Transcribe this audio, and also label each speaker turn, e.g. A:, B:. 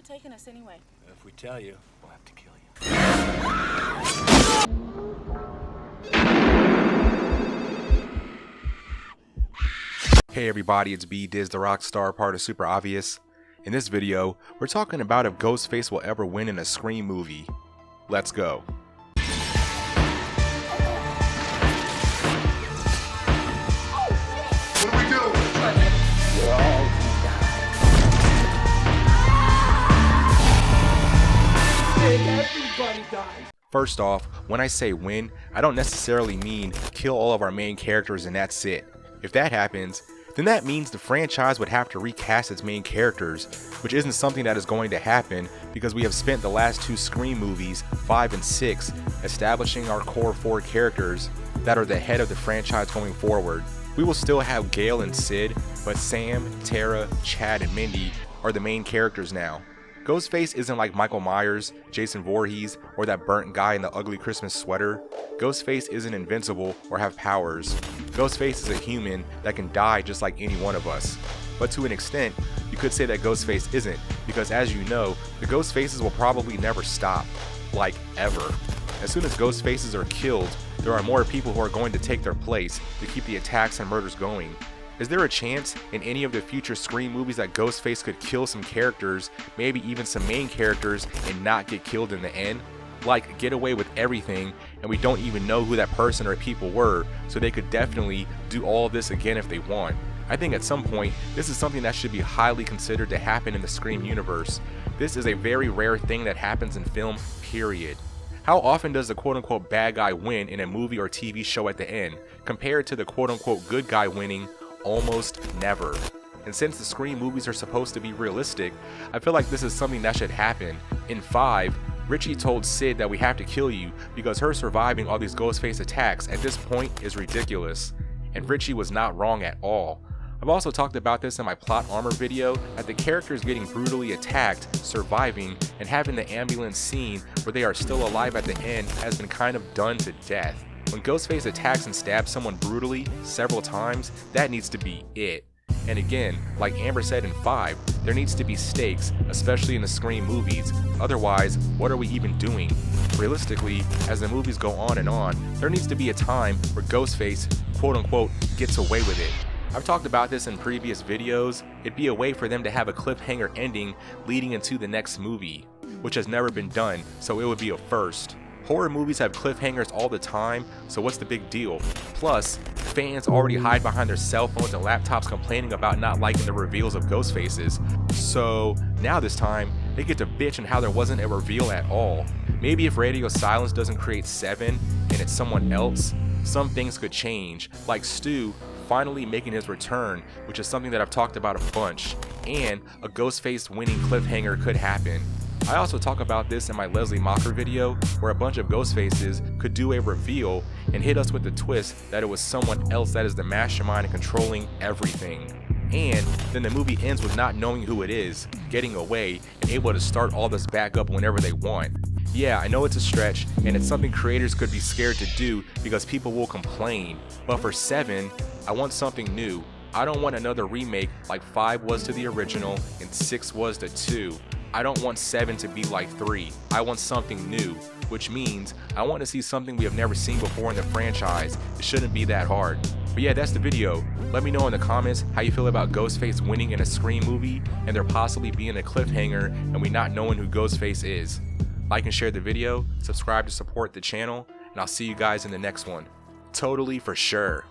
A: taking us anyway?
B: If we tell you, we'll have to kill you.
C: Hey everybody, it's B Diz the Rockstar, part of SuperObvious. In this video, we're talking about if Ghostface will ever win in a Scream movie. Let's go.
D: What do we do?
B: You're all everybody dies.
C: First off, when I say win, I don't necessarily mean kill all of our main characters and that's it. If that happens, then that means the franchise would have to recast its main characters, which isn't something that is going to happen because we have spent the last two Scream movies, 5 and 6, establishing our core 4 characters that are the head of the franchise going forward. We will still have Gale and Sid, but Sam, Tara, Chad, and Mindy are the main characters now. Ghostface isn't like Michael Myers, Jason Voorhees, or that burnt guy in the ugly Christmas sweater. Ghostface isn't invincible or have powers. Ghostface is a human that can die just like any one of us. But to an extent, you could say that Ghostface isn't, because as you know, the Ghostfaces will probably never stop. Like, ever. As soon as Ghostfaces are killed, there are more people who are going to take their place to keep the attacks and murders going. Is there a chance in any of the future Scream movies that Ghostface could kill some characters, maybe even some main characters, and not get killed in the end? Like, get away with everything and we don't even know who that person or people were, so they could definitely do all of this again if they want. I think at some point, this is something that should be highly considered to happen in the Scream universe. This is a very rare thing that happens in film, period. How often does the quote-unquote bad guy win in a movie or TV show at the end, compared to the quote-unquote good guy winning? Almost never. And since the Scream movies are supposed to be realistic, I feel like this is something that should happen. In 5, Richie told Sid that we have to kill you because her surviving all these Ghostface attacks at this point is ridiculous. And Richie was not wrong at all. I've also talked about this in my plot armor video, that the characters getting brutally attacked, surviving, and having the ambulance scene where they are still alive at the end has been kind of done to death. When Ghostface attacks and stabs someone brutally several times, that needs to be it. And again, like Amber said in 5, there needs to be stakes, especially in the Scream movies. Otherwise, what are we even doing? Realistically, as the movies go on, there needs to be a time where Ghostface, quote unquote, gets away with it. I've talked about this in previous videos. It'd be a way for them to have a cliffhanger ending leading into the next movie, which has never been done, so it would be a first. Horror movies have cliffhangers all the time, so what's the big deal? Plus, fans already hide behind their cell phones and laptops complaining about not liking the reveals of Ghostfaces. So now this time, they get to bitch on how there wasn't a reveal at all. Maybe if radio silence doesn't create 7 and it's someone else, some things could change, like Stu finally making his return, which is something that I've talked about a bunch, and a Ghostface winning cliffhanger could happen. I also talk about this in my Leslie Mocker video, where a bunch of Ghostfaces could do a reveal and hit us with the twist that it was someone else that is the mastermind and controlling everything. And then the movie ends with not knowing who it is, getting away, and able to start all this back up whenever they want. Yeah, I know it's a stretch, and it's something creators could be scared to do because people will complain, but for 7, I want something new. I don't want another remake like 5 was to the original and 6 was to 2. I don't want 7 to be like 3. I want something new, which means I want to see something we have never seen before in the franchise. It shouldn't be that hard. But yeah, that's the video. Let me know in the comments how you feel about Ghostface winning in a Scream movie and there possibly being a cliffhanger and we not knowing who Ghostface is. Like and share the video, subscribe to support the channel, and I'll see you guys in the next one. Totally for sure.